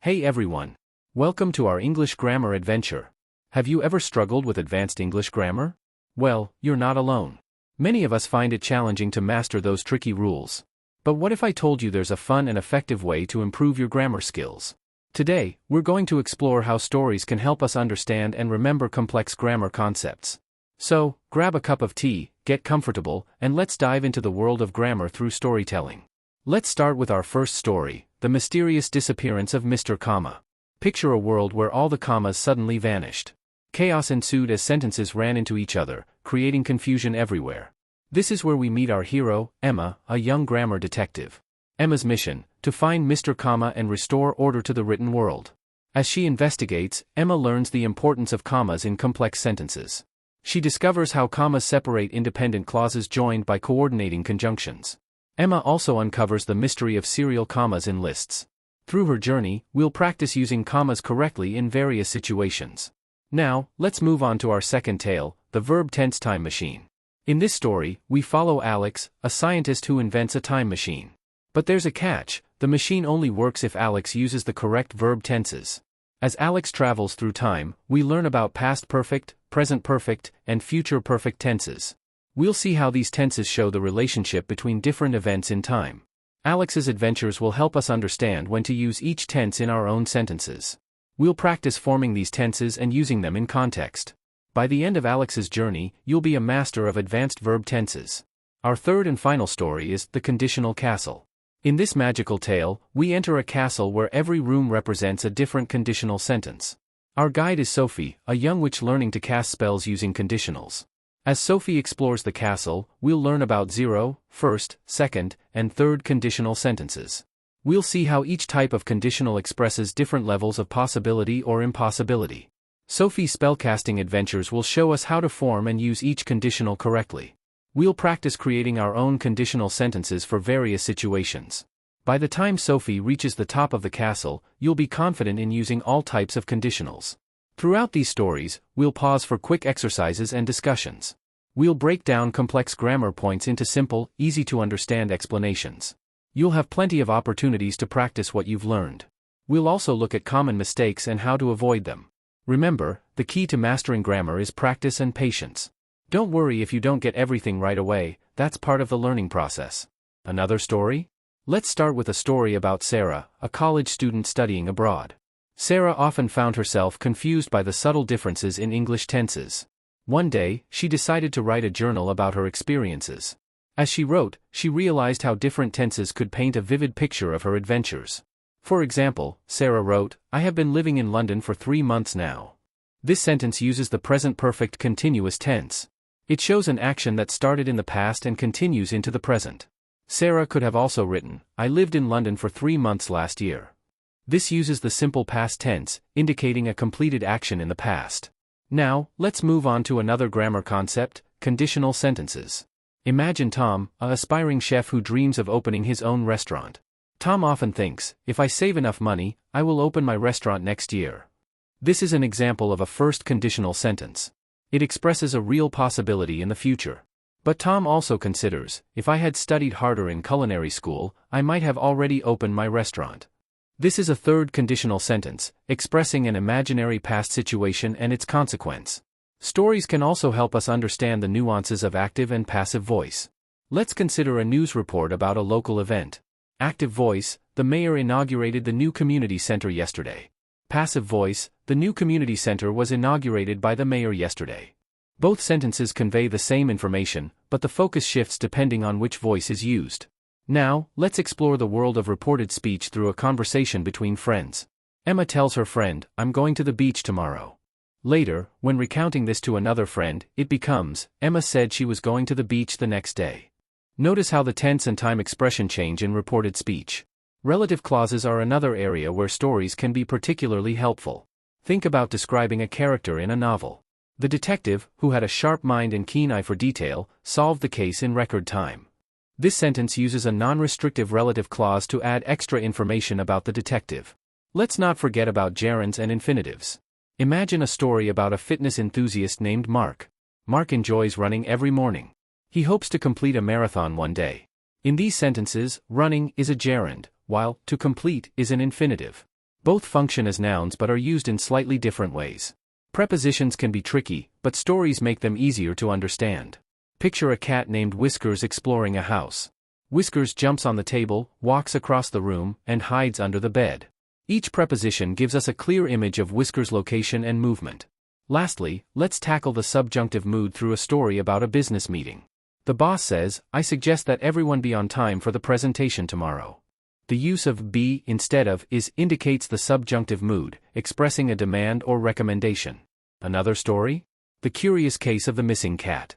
Hey everyone! Welcome to our English grammar adventure. Have you ever struggled with advanced English grammar? Well, you're not alone. Many of us find it challenging to master those tricky rules. But what if I told you there's a fun and effective way to improve your grammar skills? Today, we're going to explore how stories can help us understand and remember complex grammar concepts. So, grab a cup of tea, get comfortable, and let's dive into the world of grammar through storytelling. Let's start with our first story, The Mysterious Disappearance of Mr. Comma. Picture a world where all the commas suddenly vanished. Chaos ensued as sentences ran into each other, creating confusion everywhere. This is where we meet our hero, Emma, a young grammar detective. Emma's mission, to find Mr. Comma and restore order to the written world. As she investigates, Emma learns the importance of commas in complex sentences. She discovers how commas separate independent clauses joined by coordinating conjunctions. Emma also uncovers the mystery of serial commas in lists. Through her journey, we'll practice using commas correctly in various situations. Now, let's move on to our second tale, The Verb Tense Time Machine. In this story, we follow Alex, a scientist who invents a time machine. But there's a catch: the machine only works if Alex uses the correct verb tenses. As Alex travels through time, we learn about past perfect, present perfect, and future perfect tenses. We'll see how these tenses show the relationship between different events in time. Alex's adventures will help us understand when to use each tense in our own sentences. We'll practice forming these tenses and using them in context. By the end of Alex's journey, you'll be a master of advanced verb tenses. Our third and final story is The Conditional Castle. In this magical tale, we enter a castle where every room represents a different conditional sentence. Our guide is Sophie, a young witch learning to cast spells using conditionals. As Sophie explores the castle, we'll learn about zero, first, second, and third conditional sentences. We'll see how each type of conditional expresses different levels of possibility or impossibility. Sophie's spellcasting adventures will show us how to form and use each conditional correctly. We'll practice creating our own conditional sentences for various situations. By the time Sophie reaches the top of the castle, you'll be confident in using all types of conditionals. Throughout these stories, we'll pause for quick exercises and discussions. We'll break down complex grammar points into simple, easy-to-understand explanations. You'll have plenty of opportunities to practice what you've learned. We'll also look at common mistakes and how to avoid them. Remember, the key to mastering grammar is practice and patience. Don't worry if you don't get everything right away, that's part of the learning process. Another story? Let's start with a story about Sarah, a college student studying abroad. Sarah often found herself confused by the subtle differences in English tenses. One day, she decided to write a journal about her experiences. As she wrote, she realized how different tenses could paint a vivid picture of her adventures. For example, Sarah wrote, "I have been living in London for 3 months now." This sentence uses the present perfect continuous tense. It shows an action that started in the past and continues into the present. Sarah could have also written, "I lived in London for 3 months last year." This uses the simple past tense, indicating a completed action in the past. Now, let's move on to another grammar concept, conditional sentences. Imagine Tom, an aspiring chef who dreams of opening his own restaurant. Tom often thinks, "If I save enough money, I will open my restaurant next year." This is an example of a first conditional sentence. It expresses a real possibility in the future. But Tom also considers, "If I had studied harder in culinary school, I might have already opened my restaurant." This is a third conditional sentence, expressing an imaginary past situation and its consequence. Stories can also help us understand the nuances of active and passive voice. Let's consider a news report about a local event. Active voice: the mayor inaugurated the new community center yesterday. Passive voice: the new community center was inaugurated by the mayor yesterday. Both sentences convey the same information, but the focus shifts depending on which voice is used. Now, let's explore the world of reported speech through a conversation between friends. Emma tells her friend, "I'm going to the beach tomorrow." Later, when recounting this to another friend, it becomes, "Emma said she was going to the beach the next day." Notice how the tense and time expression change in reported speech. Relative clauses are another area where stories can be particularly helpful. Think about describing a character in a novel. The detective, who had a sharp mind and keen eye for detail, solved the case in record time. This sentence uses a non-restrictive relative clause to add extra information about the detective. Let's not forget about gerunds and infinitives. Imagine a story about a fitness enthusiast named Mark. Mark enjoys running every morning. He hopes to complete a marathon one day. In these sentences, running is a gerund, while to complete is an infinitive. Both function as nouns but are used in slightly different ways. Prepositions can be tricky, but stories make them easier to understand. Picture a cat named Whiskers exploring a house. Whiskers jumps on the table, walks across the room, and hides under the bed. Each preposition gives us a clear image of Whiskers' location and movement. Lastly, let's tackle the subjunctive mood through a story about a business meeting. The boss says, "I suggest that everyone be on time for the presentation tomorrow." The use of be instead of is indicates the subjunctive mood, expressing a demand or recommendation. Another story? The curious case of the missing cat.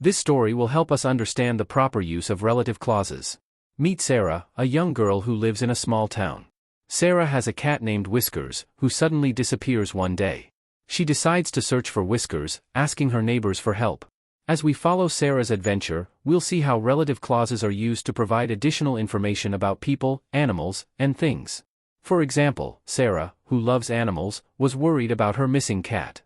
This story will help us understand the proper use of relative clauses. Meet Sarah, a young girl who lives in a small town. Sarah has a cat named Whiskers, who suddenly disappears one day. She decides to search for Whiskers, asking her neighbors for help. As we follow Sarah's adventure, we'll see how relative clauses are used to provide additional information about people, animals, and things. For example, Sarah, who loves animals, was worried about her missing cat.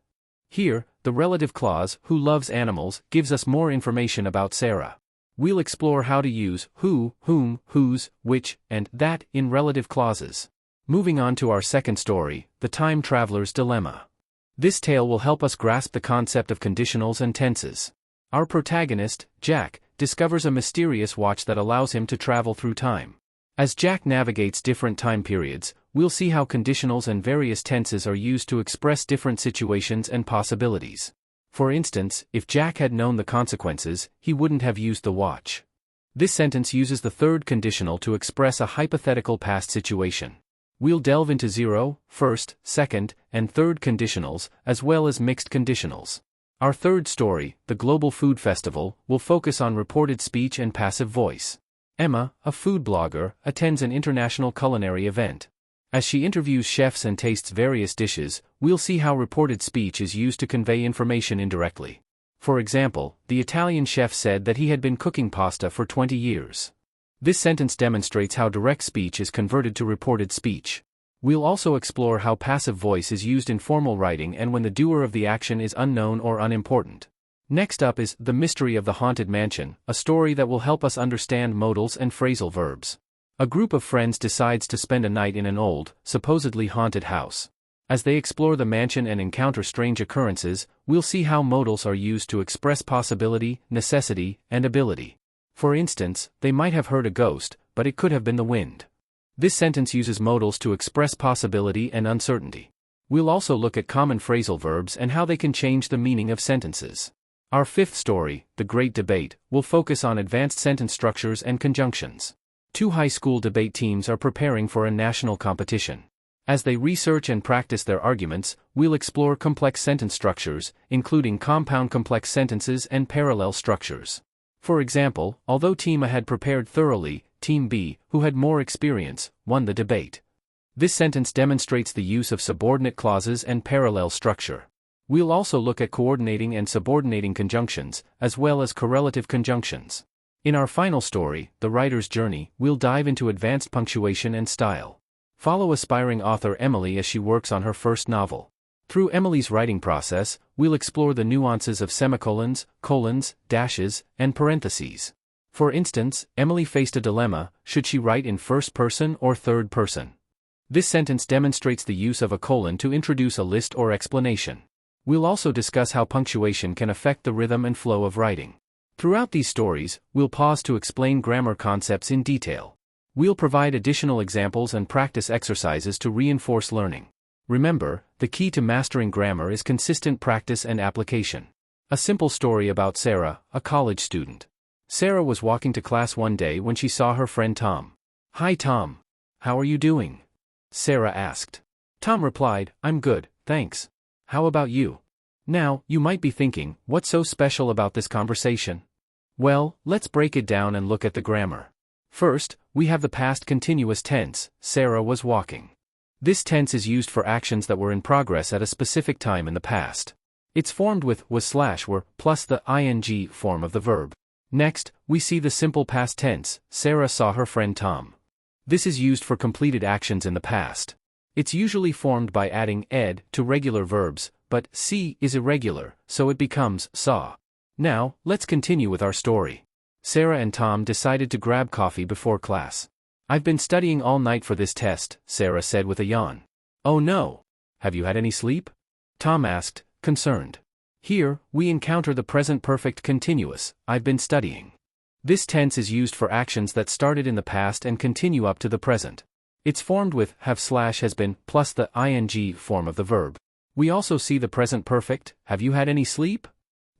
Here, the relative clause, who loves animals, gives us more information about Sarah. We'll explore how to use who, whom, whose, which, and that in relative clauses. Moving on to our second story, The Time Traveler's Dilemma. This tale will help us grasp the concept of conditionals and tenses. Our protagonist, Jack, discovers a mysterious watch that allows him to travel through time. As Jack navigates different time periods, we'll see how conditionals and various tenses are used to express different situations and possibilities. For instance, if Jack had known the consequences, he wouldn't have used the watch. This sentence uses the third conditional to express a hypothetical past situation. We'll delve into 0, first, second, and third conditionals, as well as mixed conditionals. Our third story, The Global Food Festival, will focus on reported speech and passive voice. Emma, a food blogger, attends an international culinary event. As she interviews chefs and tastes various dishes, we'll see how reported speech is used to convey information indirectly. For example, the Italian chef said that he had been cooking pasta for 20 years. This sentence demonstrates how direct speech is converted to reported speech. We'll also explore how passive voice is used in formal writing and when the doer of the action is unknown or unimportant. Next up is The Mystery of the Haunted Mansion, a story that will help us understand modals and phrasal verbs. A group of friends decides to spend a night in an old, supposedly haunted house. As they explore the mansion and encounter strange occurrences, we'll see how modals are used to express possibility, necessity, and ability. For instance, they might have heard a ghost, but it could have been the wind. This sentence uses modals to express possibility and uncertainty. We'll also look at common phrasal verbs and how they can change the meaning of sentences. Our fifth story, The Great Debate, will focus on advanced sentence structures and conjunctions. Two high school debate teams are preparing for a national competition. As they research and practice their arguments, we'll explore complex sentence structures, including compound complex sentences and parallel structures. For example, although Team A had prepared thoroughly, Team B, who had more experience, won the debate. This sentence demonstrates the use of subordinate clauses and parallel structure. We'll also look at coordinating and subordinating conjunctions, as well as correlative conjunctions. In our final story, The Writer's Journey, we'll dive into advanced punctuation and style. Follow aspiring author Emily as she works on her first novel. Through Emily's writing process, we'll explore the nuances of semicolons, colons, dashes, and parentheses. For instance, Emily faced a dilemma: should she write in first person or third person? This sentence demonstrates the use of a colon to introduce a list or explanation. We'll also discuss how punctuation can affect the rhythm and flow of writing. Throughout these stories, we'll pause to explain grammar concepts in detail. We'll provide additional examples and practice exercises to reinforce learning. Remember, the key to mastering grammar is consistent practice and application. A simple story about Sarah, a college student. Sarah was walking to class one day when she saw her friend Tom. "Hi Tom. How are you doing?" Sarah asked. Tom replied, "I'm good, thanks. How about you?" Now, you might be thinking, what's so special about this conversation? Well, let's break it down and look at the grammar. First, we have the past continuous tense, Sarah was walking. This tense is used for actions that were in progress at a specific time in the past. It's formed with was/were plus the ing form of the verb. Next, we see the simple past tense, Sarah saw her friend Tom. This is used for completed actions in the past. It's usually formed by adding ed to regular verbs, but see is irregular, so it becomes saw. Now, let's continue with our story. Sarah and Tom decided to grab coffee before class. "I've been studying all night for this test," Sarah said with a yawn. Oh no! Have you had any sleep? Tom asked, concerned. Here, we encounter the present perfect continuous, I've been studying. This tense is used for actions that started in the past and continue up to the present. It's formed with have/has been plus the ing form of the verb. We also see the present perfect, have you had any sleep?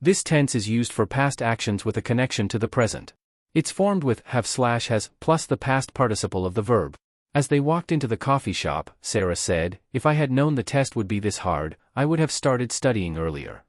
This tense is used for past actions with a connection to the present. It's formed with have/has plus the past participle of the verb. As they walked into the coffee shop, Sarah said, "If I had known the test would be this hard, I would have started studying earlier."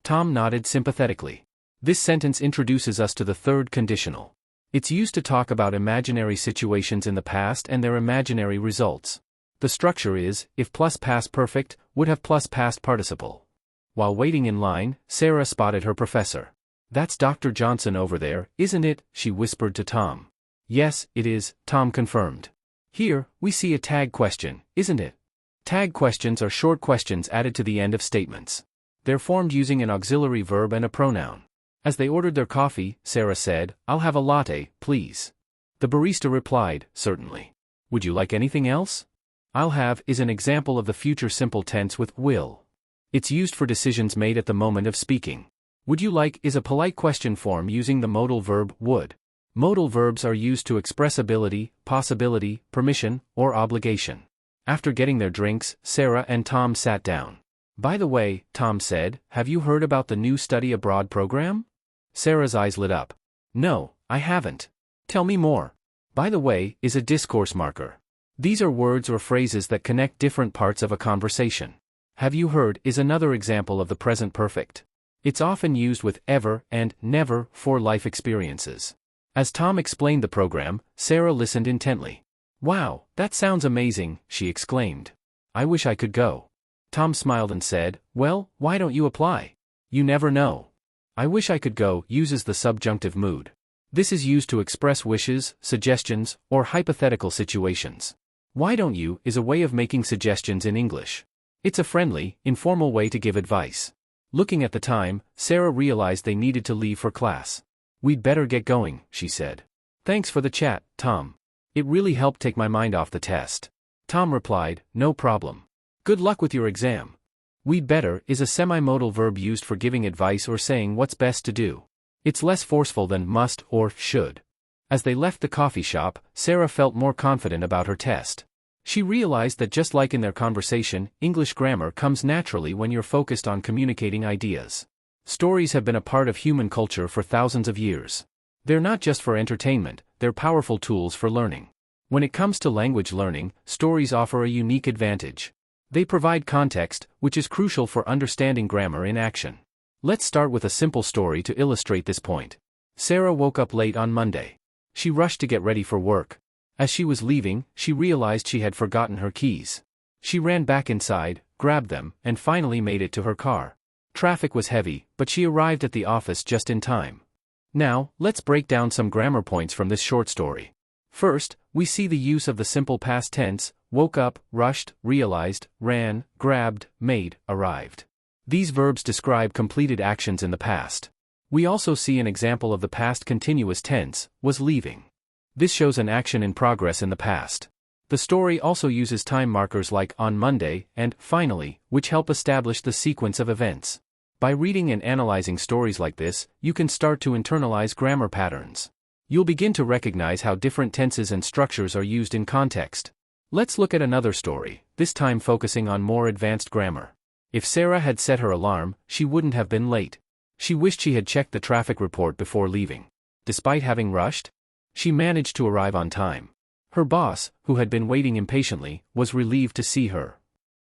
Tom nodded sympathetically. This sentence introduces us to the third conditional. It's used to talk about imaginary situations in the past and their imaginary results. The structure is, if plus past perfect, would have plus past participle. While waiting in line, Sarah spotted her professor. "That's Dr. Johnson over there, isn't it?" she whispered to Tom. "Yes, it is," Tom confirmed. Here, we see a tag question, isn't it? Tag questions are short questions added to the end of statements. They're formed using an auxiliary verb and a pronoun. As they ordered their coffee, Sarah said, "I'll have a latte, please." The barista replied, "Certainly. Would you like anything else?" "I'll have" is an example of the future simple tense with will. It's used for decisions made at the moment of speaking. "Would you like" is a polite question form using the modal verb would. Modal verbs are used to express ability, possibility, permission, or obligation. After getting their drinks, Sarah and Tom sat down. "By the way," Tom said, "have you heard about the new study abroad program?" Sarah's eyes lit up. "No, I haven't. Tell me more." "By the way" is a discourse marker. These are words or phrases that connect different parts of a conversation. "Have you heard" is another example of the present perfect. It's often used with ever and never for life experiences. As Tom explained the program, Sarah listened intently. "Wow, that sounds amazing," she exclaimed. "I wish I could go." Tom smiled and said, "Well, why don't you apply? You never know." "I wish I could go" uses the subjunctive mood. This is used to express wishes, suggestions, or hypothetical situations. "Why don't you" is a way of making suggestions in English. It's a friendly, informal way to give advice. Looking at the time, Sarah realized they needed to leave for class. "We'd better get going," she said. "Thanks for the chat, Tom. It really helped take my mind off the test." Tom replied, "No problem. Good luck with your exam." "We'd better" is a semi-modal verb used for giving advice or saying what's best to do. It's less forceful than must or should. As they left the coffee shop, Sarah felt more confident about her test. She realized that just like in their conversation, English grammar comes naturally when you're focused on communicating ideas. Stories have been a part of human culture for thousands of years. They're not just for entertainment, they're powerful tools for learning. When it comes to language learning, stories offer a unique advantage. They provide context, which is crucial for understanding grammar in action. Let's start with a simple story to illustrate this point. Sarah woke up late on Monday. She rushed to get ready for work. As she was leaving, she realized she had forgotten her keys. She ran back inside, grabbed them, and finally made it to her car. Traffic was heavy, but she arrived at the office just in time. Now, let's break down some grammar points from this short story. First, we see the use of the simple past tense: woke up, rushed, realized, ran, grabbed, made, arrived. These verbs describe completed actions in the past. We also see an example of the past continuous tense: was leaving. This shows an action in progress in the past. The story also uses time markers like on Monday and finally, which help establish the sequence of events. By reading and analyzing stories like this, you can start to internalize grammar patterns. You'll begin to recognize how different tenses and structures are used in context. Let's look at another story, this time focusing on more advanced grammar. If Sarah had set her alarm, she wouldn't have been late. She wished she had checked the traffic report before leaving. Despite having rushed, she managed to arrive on time. Her boss, who had been waiting impatiently, was relieved to see her.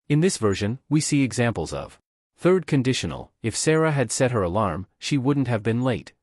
In this version, we see examples of third conditional: if Sarah had set her alarm, she wouldn't have been late.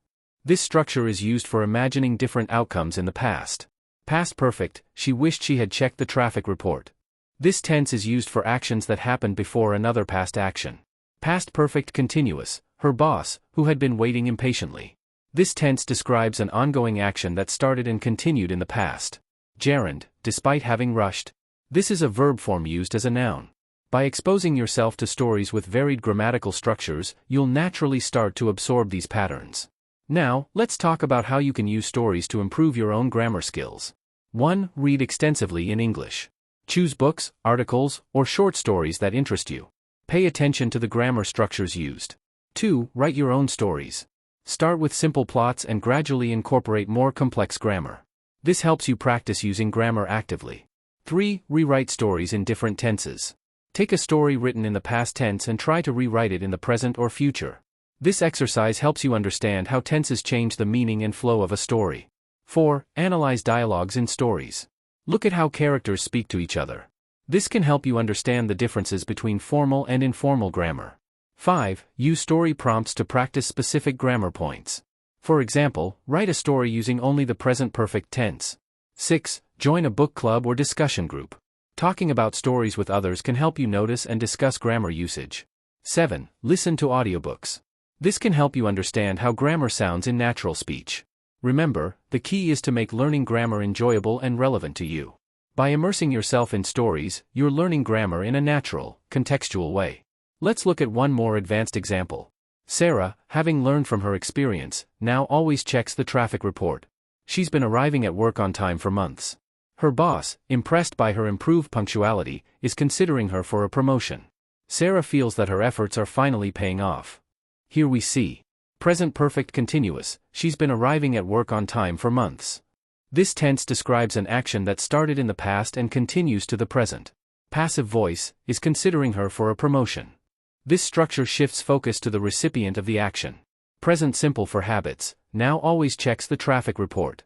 This structure is used for imagining different outcomes in the past. Past perfect: she wished she had checked the traffic report. This tense is used for actions that happened before another past action. Past perfect continuous: her boss, who had been waiting impatiently. This tense describes an ongoing action that started and continued in the past. Gerund: despite having rushed. This is a verb form used as a noun. By exposing yourself to stories with varied grammatical structures, you'll naturally start to absorb these patterns. Now, let's talk about how you can use stories to improve your own grammar skills. 1. Read extensively in English. Choose books, articles, or short stories that interest you. Pay attention to the grammar structures used. 2. Write your own stories. Start with simple plots and gradually incorporate more complex grammar. This helps you practice using grammar actively. 3. Rewrite stories in different tenses. Take a story written in the past tense and try to rewrite it in the present or future. This exercise helps you understand how tenses change the meaning and flow of a story. 4. Analyze dialogues in stories. Look at how characters speak to each other. This can help you understand the differences between formal and informal grammar. 5. Use story prompts to practice specific grammar points. For example, write a story using only the present perfect tense. 6. Join a book club or discussion group. Talking about stories with others can help you notice and discuss grammar usage. 7. Listen to audiobooks. This can help you understand how grammar sounds in natural speech. Remember, the key is to make learning grammar enjoyable and relevant to you. By immersing yourself in stories, you're learning grammar in a natural, contextual way. Let's look at one more advanced example. Sarah, having learned from her experience, now always checks the traffic report. She's been arriving at work on time for months. Her boss, impressed by her improved punctuality, is considering her for a promotion. Sarah feels that her efforts are finally paying off. Here we see present perfect continuous, she's been arriving at work on time for months. This tense describes an action that started in the past and continues to the present. Passive voice, is considering her for a promotion. This structure shifts focus to the recipient of the action. Present simple for habits, now always checks the traffic report.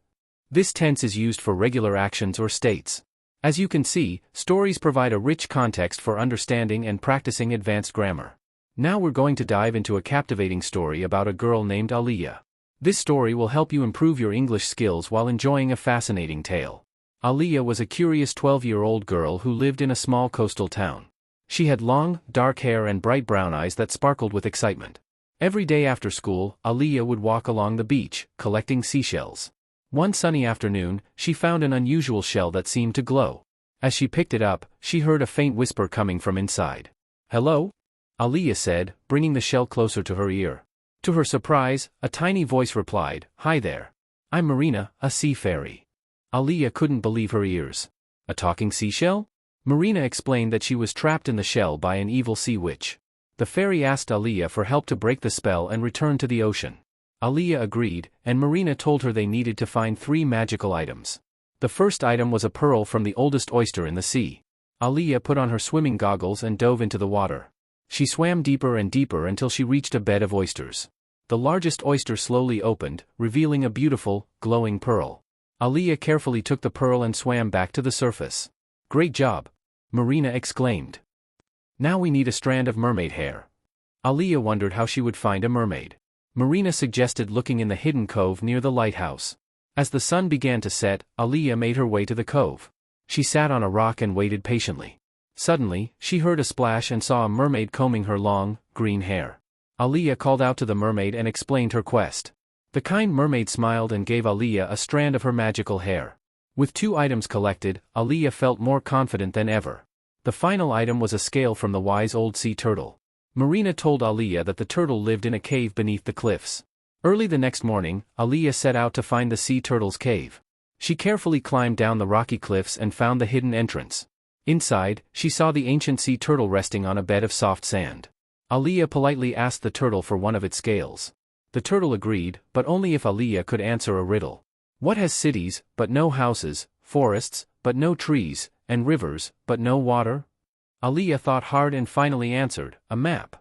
This tense is used for regular actions or states. As you can see, stories provide a rich context for understanding and practicing advanced grammar. Now we're going to dive into a captivating story about a girl named Aliyah. This story will help you improve your English skills while enjoying a fascinating tale. Aliyah was a curious 12-year-old girl who lived in a small coastal town. She had long, dark hair and bright brown eyes that sparkled with excitement. Every day after school, Aliyah would walk along the beach, collecting seashells. One sunny afternoon, she found an unusual shell that seemed to glow. As she picked it up, she heard a faint whisper coming from inside. "Hello?" Aliyah said, bringing the shell closer to her ear. To her surprise, a tiny voice replied, "Hi there. I'm Marina, a sea fairy." Aliyah couldn't believe her ears. A talking seashell? Marina explained that she was trapped in the shell by an evil sea witch. The fairy asked Aliyah for help to break the spell and return to the ocean. Aliyah agreed, and Marina told her they needed to find 3 magical items. The first item was a pearl from the oldest oyster in the sea. Aliyah put on her swimming goggles and dove into the water. She swam deeper and deeper until she reached a bed of oysters. The largest oyster slowly opened, revealing a beautiful, glowing pearl. Aliyah carefully took the pearl and swam back to the surface. "Great job!" Marina exclaimed. "Now we need a strand of mermaid hair." Aliyah wondered how she would find a mermaid. Marina suggested looking in the hidden cove near the lighthouse. As the sun began to set, Aliyah made her way to the cove. She sat on a rock and waited patiently. Suddenly, she heard a splash and saw a mermaid combing her long, green hair. Aliyah called out to the mermaid and explained her quest. The kind mermaid smiled and gave Aliyah a strand of her magical hair. With 2 items collected, Aliyah felt more confident than ever. The final item was a scale from the wise old sea turtle. Marina told Aliyah that the turtle lived in a cave beneath the cliffs. Early the next morning, Aliyah set out to find the sea turtle's cave. She carefully climbed down the rocky cliffs and found the hidden entrance. Inside, she saw the ancient sea turtle resting on a bed of soft sand. Aliyah politely asked the turtle for one of its scales. The turtle agreed, but only if Aliyah could answer a riddle. What has cities, but no houses, forests, but no trees, and rivers, but no water? Aliyah thought hard and finally answered, "A map."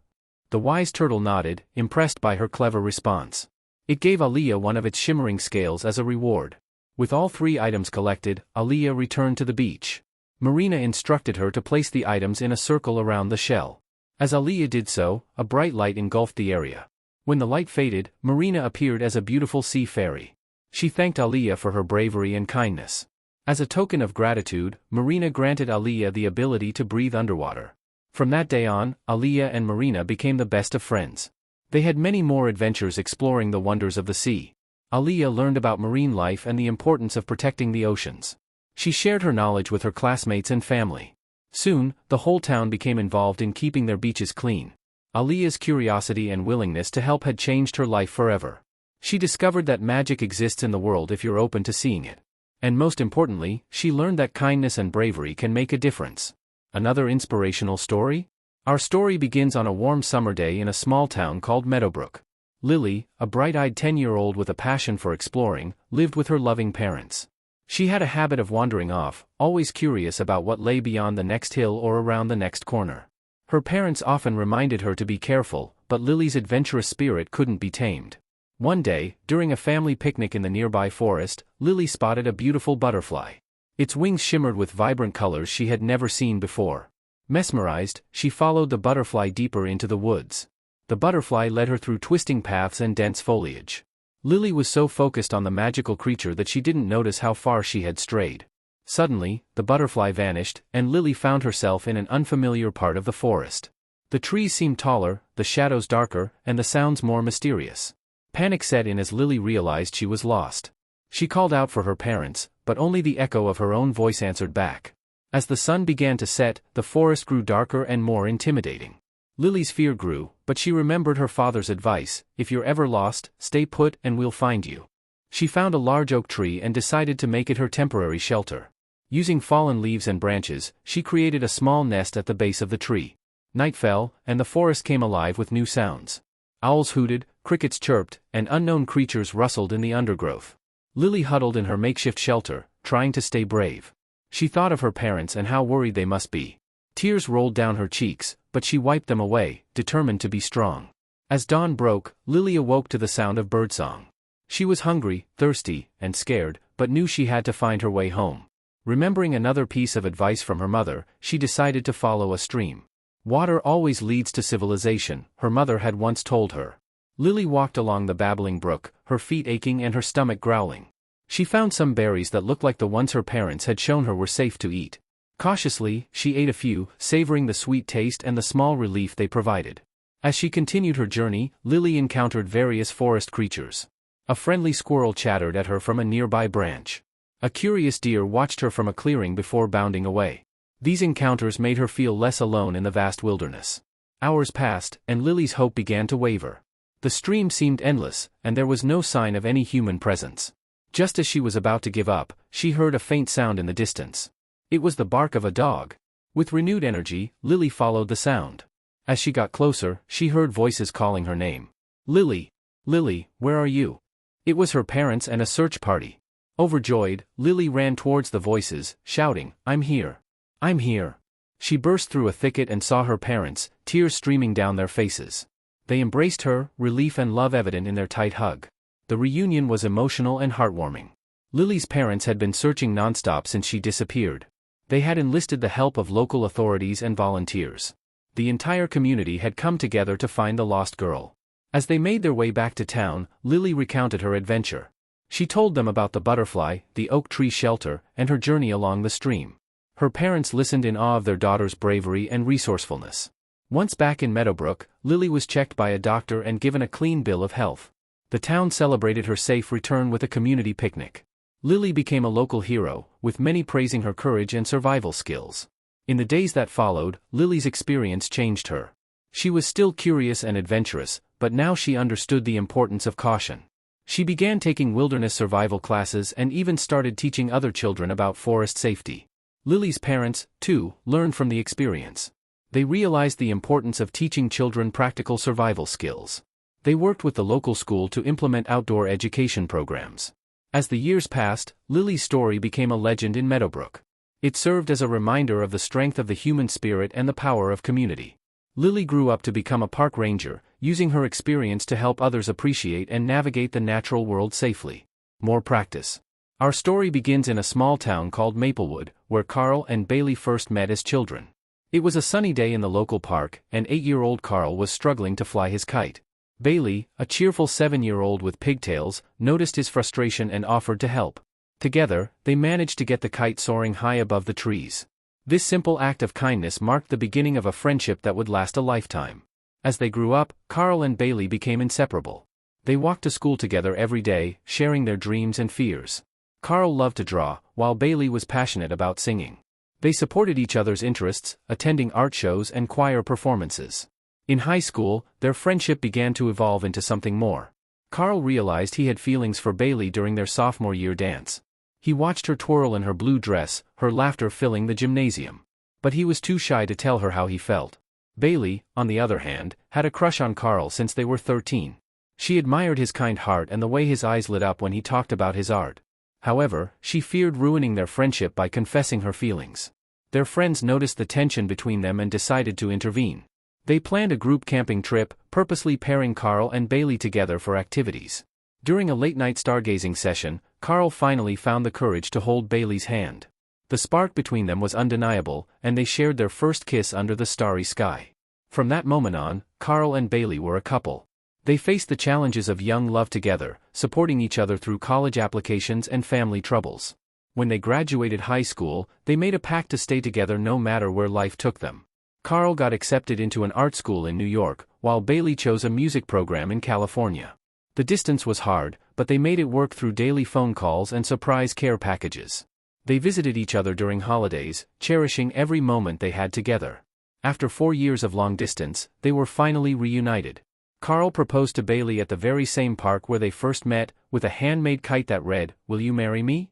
The wise turtle nodded, impressed by her clever response. It gave Aliyah one of its shimmering scales as a reward. With all 3 items collected, Aliyah returned to the beach. Marina instructed her to place the items in a circle around the shell. As Aliyah did so, a bright light engulfed the area. When the light faded, Marina appeared as a beautiful sea fairy. She thanked Aliyah for her bravery and kindness. As a token of gratitude, Marina granted Aliyah the ability to breathe underwater. From that day on, Aliyah and Marina became the best of friends. They had many more adventures exploring the wonders of the sea. Aliyah learned about marine life and the importance of protecting the oceans. She shared her knowledge with her classmates and family. Soon, the whole town became involved in keeping their beaches clean. Aliyah's curiosity and willingness to help had changed her life forever. She discovered that magic exists in the world if you're open to seeing it. And most importantly, she learned that kindness and bravery can make a difference. Another inspirational story? Our story begins on a warm summer day in a small town called Meadowbrook. Lily, a bright-eyed 10-year-old with a passion for exploring, lived with her loving parents. She had a habit of wandering off, always curious about what lay beyond the next hill or around the next corner. Her parents often reminded her to be careful, but Lily's adventurous spirit couldn't be tamed. One day, during a family picnic in the nearby forest, Lily spotted a beautiful butterfly. Its wings shimmered with vibrant colors she had never seen before. Mesmerized, she followed the butterfly deeper into the woods. The butterfly led her through twisting paths and dense foliage. Lily was so focused on the magical creature that she didn't notice how far she had strayed. Suddenly, the butterfly vanished, and Lily found herself in an unfamiliar part of the forest. The trees seemed taller, the shadows darker, and the sounds more mysterious. Panic set in as Lily realized she was lost. She called out for her parents, but only the echo of her own voice answered back. As the sun began to set, the forest grew darker and more intimidating. Lily's fear grew, but she remembered her father's advice: if you're ever lost, stay put and we'll find you. She found a large oak tree and decided to make it her temporary shelter. Using fallen leaves and branches, she created a small nest at the base of the tree. Night fell, and the forest came alive with new sounds. Owls hooted, crickets chirped, and unknown creatures rustled in the undergrowth. Lily huddled in her makeshift shelter, trying to stay brave. She thought of her parents and how worried they must be. Tears rolled down her cheeks, but she wiped them away, determined to be strong. As dawn broke, Lily awoke to the sound of birdsong. She was hungry, thirsty, and scared, but knew she had to find her way home. Remembering another piece of advice from her mother, she decided to follow a stream. Water always leads to civilization, her mother had once told her. Lily walked along the babbling brook, her feet aching and her stomach growling. She found some berries that looked like the ones her parents had shown her were safe to eat. Cautiously, she ate a few, savoring the sweet taste and the small relief they provided. As she continued her journey, Lily encountered various forest creatures. A friendly squirrel chattered at her from a nearby branch. A curious deer watched her from a clearing before bounding away. These encounters made her feel less alone in the vast wilderness. Hours passed, and Lily's hope began to waver. The stream seemed endless, and there was no sign of any human presence. Just as she was about to give up, she heard a faint sound in the distance. It was the bark of a dog. With renewed energy, Lily followed the sound. As she got closer, she heard voices calling her name. Lily! Lily, where are you? It was her parents and a search party. Overjoyed, Lily ran towards the voices, shouting, "I'm here! I'm here!" She burst through a thicket and saw her parents, tears streaming down their faces. They embraced her, relief and love evident in their tight hug. The reunion was emotional and heartwarming. Lily's parents had been searching nonstop since she disappeared. They had enlisted the help of local authorities and volunteers. The entire community had come together to find the lost girl. As they made their way back to town, Lily recounted her adventure. She told them about the butterfly, the oak tree shelter, and her journey along the stream. Her parents listened in awe of their daughter's bravery and resourcefulness. Once back in Meadowbrook, Lily was checked by a doctor and given a clean bill of health. The town celebrated her safe return with a community picnic. Lily became a local hero, with many praising her courage and survival skills. In the days that followed, Lily's experience changed her. She was still curious and adventurous, but now she understood the importance of caution. She began taking wilderness survival classes and even started teaching other children about forest safety. Lily's parents, too, learned from the experience. They realized the importance of teaching children practical survival skills. They worked with the local school to implement outdoor education programs. As the years passed, Lily's story became a legend in Meadowbrook. It served as a reminder of the strength of the human spirit and the power of community. Lily grew up to become a park ranger, using her experience to help others appreciate and navigate the natural world safely. More practice. Our story begins in a small town called Maplewood, where Carl and Bailey first met as children. It was a sunny day in the local park, and 8-year-old Carl was struggling to fly his kite. Bailey, a cheerful 7-year-old with pigtails, noticed his frustration and offered to help. Together, they managed to get the kite soaring high above the trees. This simple act of kindness marked the beginning of a friendship that would last a lifetime. As they grew up, Carl and Bailey became inseparable. They walked to school together every day, sharing their dreams and fears. Carl loved to draw, while Bailey was passionate about singing. They supported each other's interests, attending art shows and choir performances. In high school, their friendship began to evolve into something more. Carl realized he had feelings for Bailey during their sophomore year dance. He watched her twirl in her blue dress, her laughter filling the gymnasium. But he was too shy to tell her how he felt. Bailey, on the other hand, had a crush on Carl since they were 13. She admired his kind heart and the way his eyes lit up when he talked about his art. However, she feared ruining their friendship by confessing her feelings. Their friends noticed the tension between them and decided to intervene. They planned a group camping trip, purposely pairing Carl and Bailey together for activities. During a late-night stargazing session, Carl finally found the courage to hold Bailey's hand. The spark between them was undeniable, and they shared their first kiss under the starry sky. From that moment on, Carl and Bailey were a couple. They faced the challenges of young love together, supporting each other through college applications and family troubles. When they graduated high school, they made a pact to stay together no matter where life took them. Carl got accepted into an art school in New York, while Bailey chose a music program in California. The distance was hard, but they made it work through daily phone calls and surprise care packages. They visited each other during holidays, cherishing every moment they had together. After 4 years of long distance, they were finally reunited. Carl proposed to Bailey at the very same park where they first met, with a handmade kite that read, "Will you marry me?"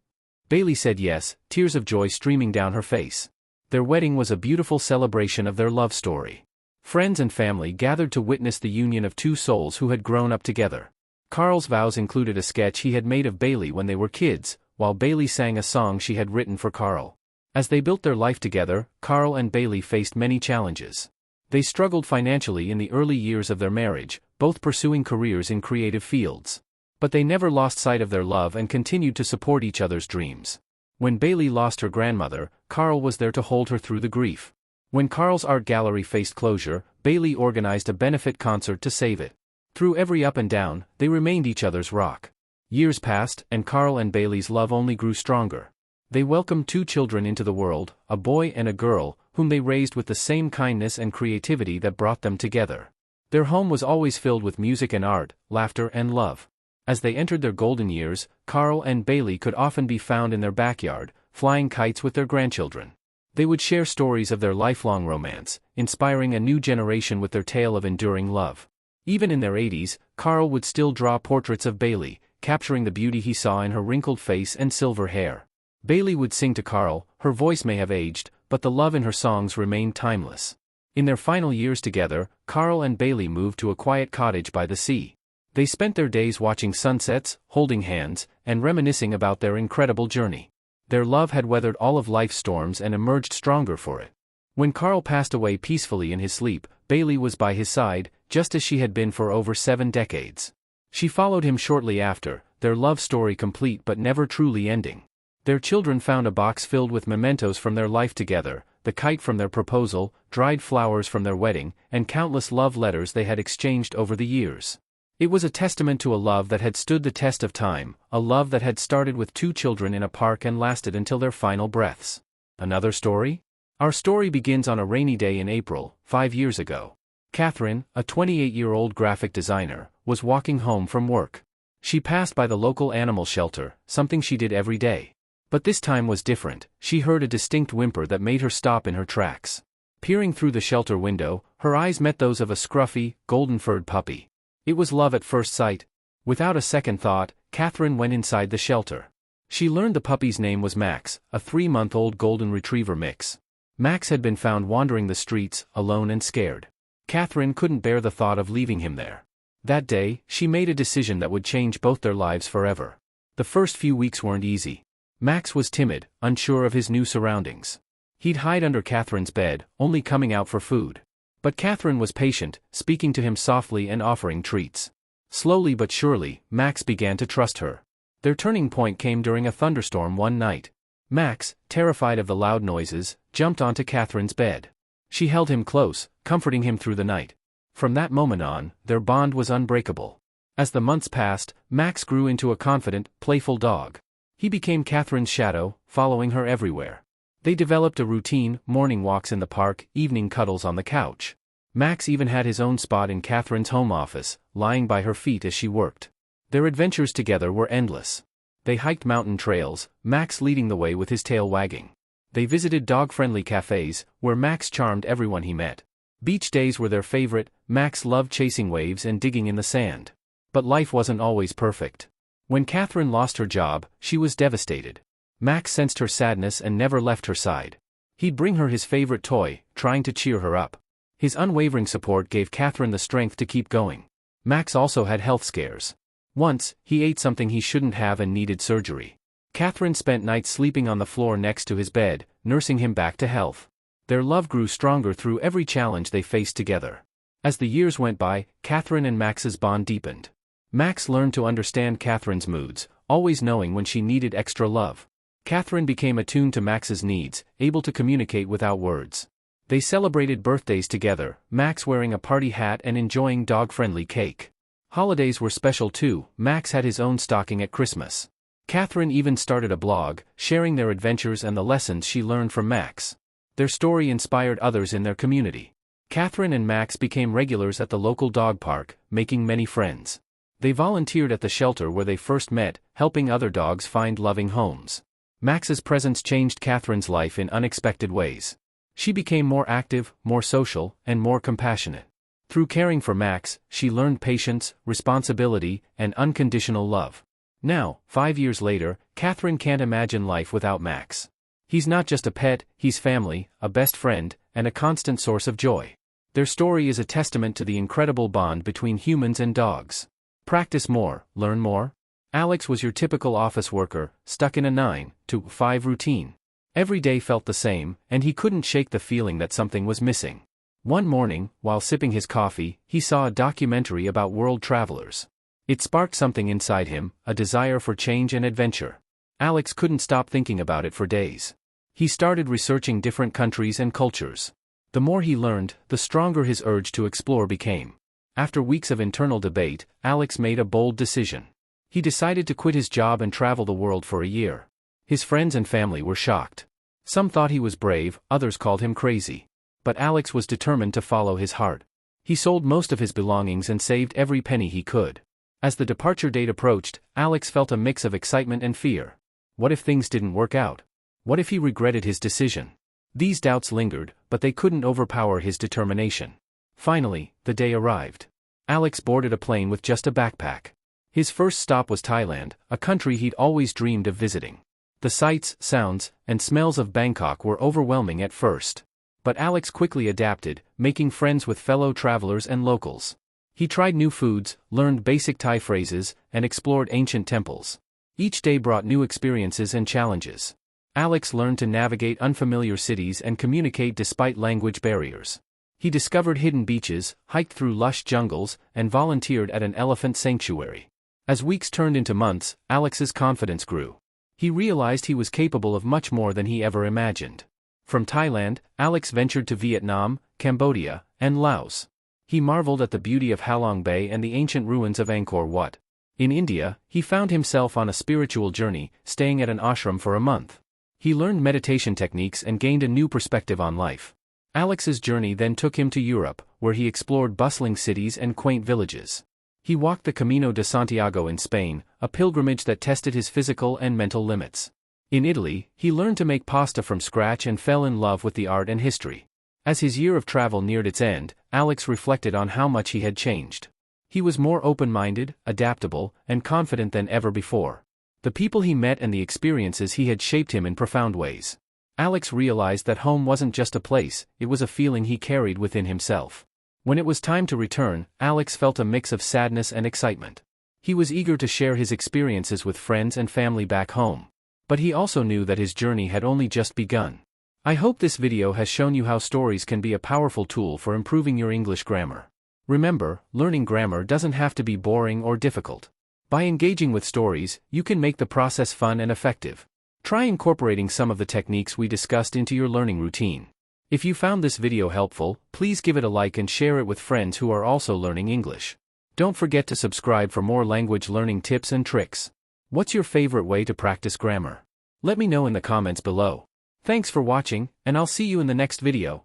Bailey said yes, tears of joy streaming down her face. Their wedding was a beautiful celebration of their love story. Friends and family gathered to witness the union of two souls who had grown up together. Carl's vows included a sketch he had made of Bailey when they were kids, while Bailey sang a song she had written for Carl. As they built their life together, Carl and Bailey faced many challenges. They struggled financially in the early years of their marriage, both pursuing careers in creative fields. But they never lost sight of their love and continued to support each other's dreams. When Bailey lost her grandmother, Carl was there to hold her through the grief. When Carl's art gallery faced closure, Bailey organized a benefit concert to save it. Through every up and down, they remained each other's rock. Years passed, and Carl and Bailey's love only grew stronger. They welcomed 2 children into the world, a boy and a girl, whom they raised with the same kindness and creativity that brought them together. Their home was always filled with music and art, laughter and love. As they entered their golden years, Carl and Bailey could often be found in their backyard, flying kites with their grandchildren. They would share stories of their lifelong romance, inspiring a new generation with their tale of enduring love. Even in their 80s, Carl would still draw portraits of Bailey, capturing the beauty he saw in her wrinkled face and silver hair. Bailey would sing to Carl, her voice may have aged, but the love in her songs remained timeless. In their final years together, Carl and Bailey moved to a quiet cottage by the sea. They spent their days watching sunsets, holding hands, and reminiscing about their incredible journey. Their love had weathered all of life's storms and emerged stronger for it. When Carl passed away peacefully in his sleep, Bailey was by his side, just as she had been for over 7 decades. She followed him shortly after, their love story complete but never truly ending. Their children found a box filled with mementos from their life together, the kite from their proposal, dried flowers from their wedding, and countless love letters they had exchanged over the years. It was a testament to a love that had stood the test of time, a love that had started with 2 children in a park and lasted until their final breaths. Another story? Our story begins on a rainy day in April, 5 years ago. Catherine, a 28-year-old graphic designer, was walking home from work. She passed by the local animal shelter, something she did every day. But this time was different. She heard a distinct whimper that made her stop in her tracks. Peering through the shelter window, her eyes met those of a scruffy, golden-furred puppy. It was love at first sight. Without a second thought, Catherine went inside the shelter. She learned the puppy's name was Max, a 3-month-old golden retriever mix. Max had been found wandering the streets, alone and scared. Catherine couldn't bear the thought of leaving him there. That day, she made a decision that would change both their lives forever. The first few weeks weren't easy. Max was timid, unsure of his new surroundings. He'd hide under Catherine's bed, only coming out for food. But Catherine was patient, speaking to him softly and offering treats. Slowly but surely, Max began to trust her. Their turning point came during a thunderstorm one night. Max, terrified of the loud noises, jumped onto Catherine's bed. She held him close, comforting him through the night. From that moment on, their bond was unbreakable. As the months passed, Max grew into a confident, playful dog. He became Catherine's shadow, following her everywhere. They developed a routine, morning walks in the park, evening cuddles on the couch. Max even had his own spot in Catherine's home office, lying by her feet as she worked. Their adventures together were endless. They hiked mountain trails, Max leading the way with his tail wagging. They visited dog-friendly cafes, where Max charmed everyone he met. Beach days were their favorite. Max loved chasing waves and digging in the sand. But life wasn't always perfect. When Catherine lost her job, she was devastated. Max sensed her sadness and never left her side. He'd bring her his favorite toy, trying to cheer her up. His unwavering support gave Catherine the strength to keep going. Max also had health scares. Once, he ate something he shouldn't have and needed surgery. Catherine spent nights sleeping on the floor next to his bed, nursing him back to health. Their love grew stronger through every challenge they faced together. As the years went by, Catherine and Max's bond deepened. Max learned to understand Catherine's moods, always knowing when she needed extra love. Catherine became attuned to Max's needs, able to communicate without words. They celebrated birthdays together, Max wearing a party hat and enjoying dog-friendly cake. Holidays were special too, Max had his own stocking at Christmas. Catherine even started a blog, sharing their adventures and the lessons she learned from Max. Their story inspired others in their community. Catherine and Max became regulars at the local dog park, making many friends. They volunteered at the shelter where they first met, helping other dogs find loving homes. Max's presence changed Catherine's life in unexpected ways. She became more active, more social, and more compassionate. Through caring for Max, she learned patience, responsibility, and unconditional love. Now, 5 years later, Catherine can't imagine life without Max. He's not just a pet, he's family, a best friend, and a constant source of joy. Their story is a testament to the incredible bond between humans and dogs. Practice more, learn more. Alex was your typical office worker, stuck in a 9 to 5 routine. Every day felt the same, and he couldn't shake the feeling that something was missing. One morning, while sipping his coffee, he saw a documentary about world travelers. It sparked something inside him, a desire for change and adventure. Alex couldn't stop thinking about it for days. He started researching different countries and cultures. The more he learned, the stronger his urge to explore became. After weeks of internal debate, Alex made a bold decision. He decided to quit his job and travel the world for a year. His friends and family were shocked. Some thought he was brave, others called him crazy. But Alex was determined to follow his heart. He sold most of his belongings and saved every penny he could. As the departure date approached, Alex felt a mix of excitement and fear. What if things didn't work out? What if he regretted his decision? These doubts lingered, but they couldn't overpower his determination. Finally, the day arrived. Alex boarded a plane with just a backpack. His first stop was Thailand, a country he'd always dreamed of visiting. The sights, sounds, and smells of Bangkok were overwhelming at first. But Alex quickly adapted, making friends with fellow travelers and locals. He tried new foods, learned basic Thai phrases, and explored ancient temples. Each day brought new experiences and challenges. Alex learned to navigate unfamiliar cities and communicate despite language barriers. He discovered hidden beaches, hiked through lush jungles, and volunteered at an elephant sanctuary. As weeks turned into months, Alex's confidence grew. He realized he was capable of much more than he ever imagined. From Thailand, Alex ventured to Vietnam, Cambodia, and Laos. He marveled at the beauty of Halong Bay and the ancient ruins of Angkor Wat. In India, he found himself on a spiritual journey, staying at an ashram for a month. He learned meditation techniques and gained a new perspective on life. Alex's journey then took him to Europe, where he explored bustling cities and quaint villages. He walked the Camino de Santiago in Spain, a pilgrimage that tested his physical and mental limits. In Italy, he learned to make pasta from scratch and fell in love with the art and history. As his year of travel neared its end, Alex reflected on how much he had changed. He was more open-minded, adaptable, and confident than ever before. The people he met and the experiences he had shaped him in profound ways. Alex realized that home wasn't just a place, it was a feeling he carried within himself. When it was time to return, Alex felt a mix of sadness and excitement. He was eager to share his experiences with friends and family back home. But he also knew that his journey had only just begun. I hope this video has shown you how stories can be a powerful tool for improving your English grammar. Remember, learning grammar doesn't have to be boring or difficult. By engaging with stories, you can make the process fun and effective. Try incorporating some of the techniques we discussed into your learning routine. If you found this video helpful, please give it a like and share it with friends who are also learning English. Don't forget to subscribe for more language learning tips and tricks. What's your favorite way to practice grammar? Let me know in the comments below. Thanks for watching, and I'll see you in the next video.